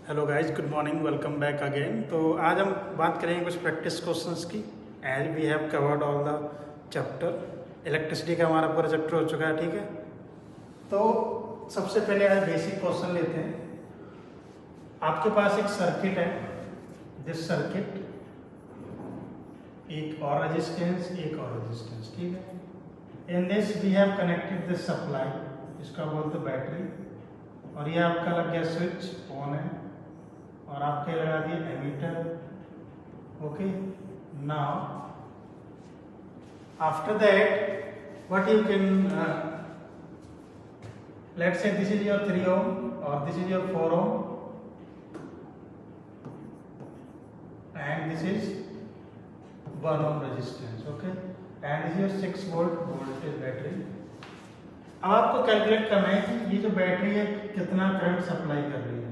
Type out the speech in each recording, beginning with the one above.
Hello guys, good morning, welcome back again. तो आज हम बात करेंगे कुछ प्रैक्टिस क्वेश्चंस की। As we have covered all the chapter. Electricity का हमारा पूरा चैप्टर हो चुका है, ठीक है। तो सबसे पहले आज बेसिक क्वेश्चन लेते हैं। आपके पास एक सर्किट है, दिस सर्किट, एक और रेजिस्टेंस, एक और रेजिस्टेंस, ठीक है। In this we have connected this supply, इसका बोलते बैटरी, और ये आपका लग गया स्विच ऑन है, और आपके लगा दिए ammeter. Okay, now after that what you can let's say this is your 3 ohm और this is your 4 ohm and this is 1 ohm resistance, okay, and this is your 6 volt voltage battery। अब आपको calculate करना है कि ये जो battery है कितना करंट सप्लाई कर रही है।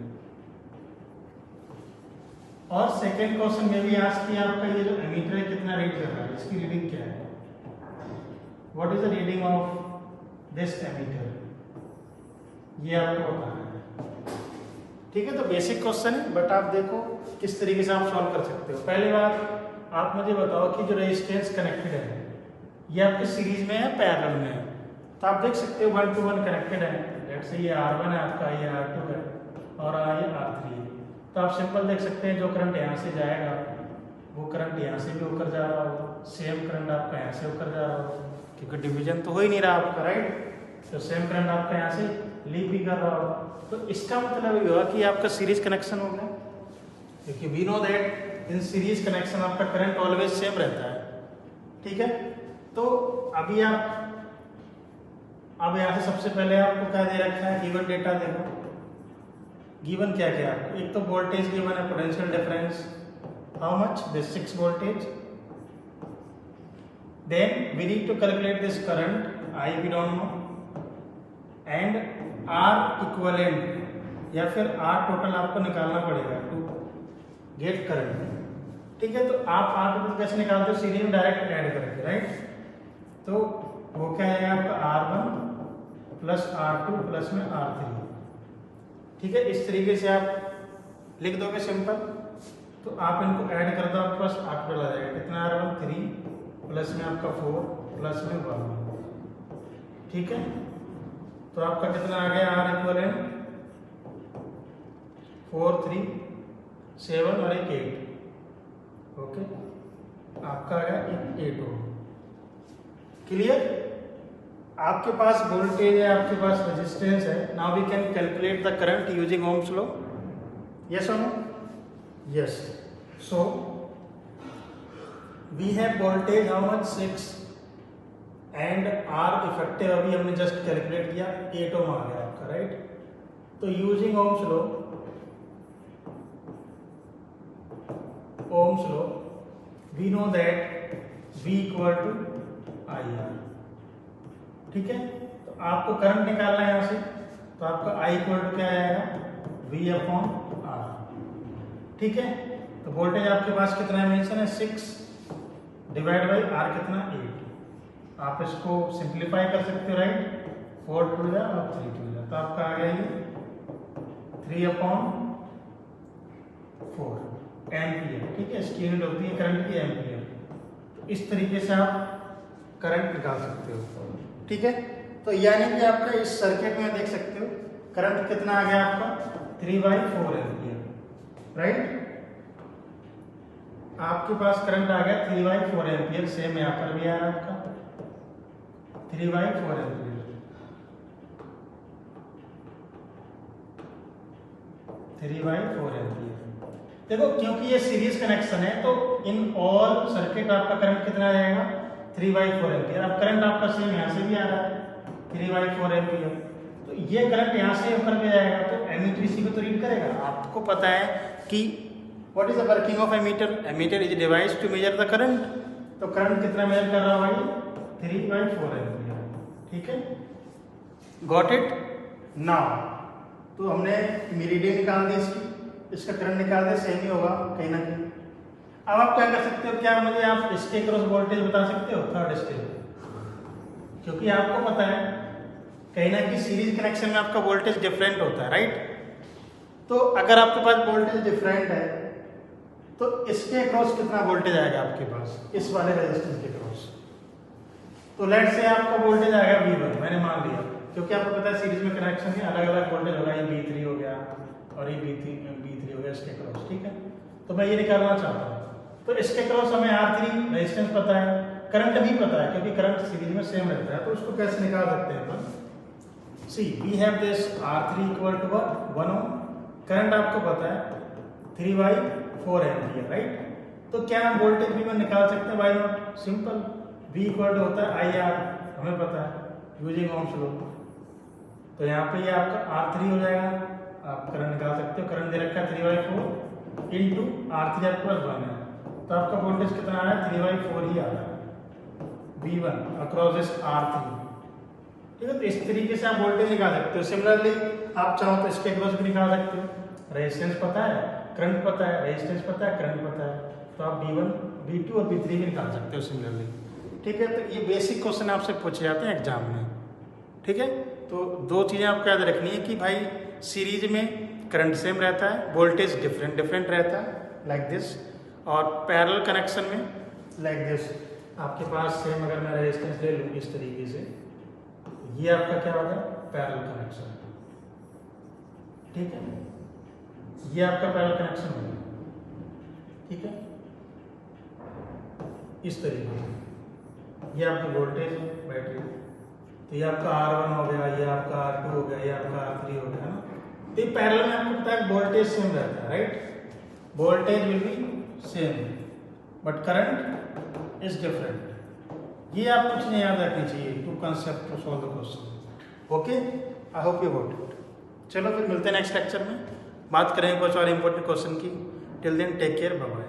और सेकेंड क्वेश्चन में भी आज की आपका ये जो एमीटर है कितना रीड कर रहा है, इसकी रीडिंग क्या है, what is the reading of this ammeter, ये आपको बताना है, ठीक है। तो बेसिक क्वेश्चन है, बट आप देखो किस तरीके से आप सॉल्व कर सकते हो। पहली बात आप मुझे बताओ कि जो रेजिस्टेंस कनेक्टेड है ये आपके सीरीज में है पैरेलल में है। तो आप देख सकते हो 1 to 1 कनेक्टेड है। लेट्स से ये R1 है आपका, ये R2 है और ये R3 है। तो आप सिंपल देख सकते हैं जो करंट यहाँ से जाएगा वो करंट यहाँ से भी होकर जा रहा होगा, सेम करंट आपका यहाँ से होकर जा रहा होगा, क्योंकि डिवीजन तो हो ही नहीं रहा आपका, राइट। तो सेम करंट आपका यहाँ से लीव भी कर रहा होगा। तो इसका मतलब ये हुआ कि आपका सीरीज कनेक्शन हो गया, क्योंकि we know that in series connection आपका करंट ऑलवेज सेम रहता है, ठीक है। तो अभी आप अब यहाँ से सबसे पहले आपको क्या दे रखा है, गिवन डेटा देखो। गिवन क्या क्या आपको, एक तो वोल्टेज गिवन है, potential difference how much, this 6 voltage. Then we need to calculate this current, I we don't know, and R equivalent या फिर आर टोटल आपको निकालना पड़ेगा टू गेट करंट, ठीक है। तो आप आर टोटल कैसे निकालते हो, सीरीज में डायरेक्ट ऐड करके, राइट। तो वो क्या है आपका R1 प्लस R2 प्लस में R3, ठीक है। इस तरीके से आप लिख दोगे सिंपल। तो आप इनको ऐड कर दो, आपके पास R टोटल आ जाएगा कितना, R1 3 प्लस में आपका 4 प्लस में 1, ठीक है। तो आपका कितना आ गया, R इक्विवेलेंट 4 3 7 और एक 8, ओके, आपका आ गया 8 ओम। क्लियर। आपके पास वोल्टेज है, आपके पास रेजिस्टेंस है। Now we can calculate the current using Ohm's law, yes और no, yes. So we have voltage how much 6 and R effective अभी हमने जस्ट कैलकुलेट किया 8 ओम आ गया आपका, राइट। तो using Ohm's law, Ohm's law we know that V equal to IR, ठीक है। तो आपको करंट निकालना है यहाँ से, तो आपका I इक्वल टू क्या आएगा, V अपॉन R, ठीक है। तो वोल्टेज आपके पास कितना है मेंशन है 6 डिवाइड बाई R कितना 8। आप इसको सिंप्लीफाई कर सकते हो, राइट। 4 टू जा और 3 टू जा, तो आपका आ गया ये 3 अपॉन 4 एम्पियर, ठीक है। इसकी यूनिट होती है करंट की एम्पियर। तो इस तरीके से आप करंट निकाल सकते हो, ठीक है। तो यानी कि आपका इस सर्किट में देख सकते हो करंट कितना आ गया आपका 3/4 एम्पियर, राइट। आपके पास करंट आ गया 3/4 एम्पियर, सेम यहाँ पर भी आ रहा है आपका 3/4 एम्पियर, 3/4 एम्पियर। देखो क्योंकि ये सीरीज कनेक्शन है तो इन ऑल सर्किट आपका करंट कितना रहेगा 3/4 एम्पियर। अब करंट आपका सेम यहाँ से भी आ रहा है 3/4 एम्पियर, तो ये करंट यहाँ से होकर के जाएगा, तो एमीटर इसी को तो रीड करेगा। आपको पता है कि what is the working of ammeter, ammeter is device to measure the current. तो करंट कितना मेजर कर रहा है भाई 3/4 एम्पियर, ठीक है। Got it now. तो हमने रीडिंग निकाल दी इसकी, इसका करंट निकाल दे, सेम ही होगा कहीं ना कहीं। अब आप क्या कर सकते हो, क्या मुझे आप इसके क्रॉस वोल्टेज बता सकते हो थर्ड स्टेप, क्योंकि आपको पता है कहीं ना कहीं सीरीज कनेक्शन में आपका वोल्टेज डिफरेंट होता है, राइट। तो अगर आपके पास वोल्टेज डिफरेंट है तो इसके अक्रॉस कितना वोल्टेज आएगा आपके पास, इस वाले रेजिस्टेंस के अक्रॉस। तो लेट से आपका वोल्टेज आएगा V1, मैंने मान लिया, क्योंकि आपको पता है सीरीज में कनेक्शन है, अलग अलग वोल्टेज होगा, ये V3 हो गया और ये B3 हो गया इसके अक्रॉस, ठीक है। तो मैं ये निकालना चाहता हूँ, तो इसके अक्रॉस हमें R3 रेजिस्टेंस पता है, करंट भी पता है क्योंकि करंट सीरीज में सेम रहता है, तो उसको कैसे निकाल सकते हैं अपन। See we have this R3 equal to 1 ohm, current आपको पता है 3/4 एम्पियर, राइट। तो क्या हम वोल्टेज V1 निकाल सकते हैं, why not, simple, V equal to होता है IR, हमें पता है यूजिंग ओम्स लॉ। तो यहाँ पे ये आपका R3 हो जाएगा, आप करंट निकाल सकते हो, करंट दे रखा है 3/4 इंटू R3 आपके पास 1 है, तो आपका वोल्टेज कितना आ रहा है 3/4 ही आ रहा है V1 अक्रॉस दिस R3, ठीक है। तो इस तरीके से आप वोल्टेज निकाल सकते हो। सिमिलरली आप चाहो तो इसके अक्रॉस भी निकाल सकते हो, रेजिस्टेंस पता है, करंट पता है, रेजिस्टेंस पता है, करंट पता है, तो आप V1 V2 और V3 भी निकाल सकते हो सिमिलरली, ठीक है। तो ये बेसिक क्वेश्चन आपसे पूछे जाते हैं एग्जाम में, ठीक है। तो दो चीज़ें आपको याद रखनी है कि भाई सीरीज में करंट सेम रहता है, वोल्टेज डिफरेंट रहता है लाइक दिस, और पैरेलल कनेक्शन में लाइक दिस आपके पास सेम, अगर मैं रेजिस्टेंस ले लूँ इस तरीके से, ये आपका क्या होगा पैरेलल कनेक्शन, ठीक है, ये आपका पैरेलल कनेक्शन होगा, ठीक है, इस तरीके से। ये आपकी वोल्टेज है बैटरी, तो ये आपका R1 हो गया, ये आपका R2 हो गया, ये आपका R3 हो गया ना। तो ये पैरेलल में आपको पता है वोल्टेज सेम रहता है, right, voltage will be same but current is different. ये आपको चीजें याद रखनी चाहिए to concept to solve the question, okay. I hope you got it. चलो फिर मिलते हैं नेक्स्ट लेक्चर में, बात करेंगे कुछ और इम्पोर्टेंट क्वेश्चन की। Till then take care, bye bye.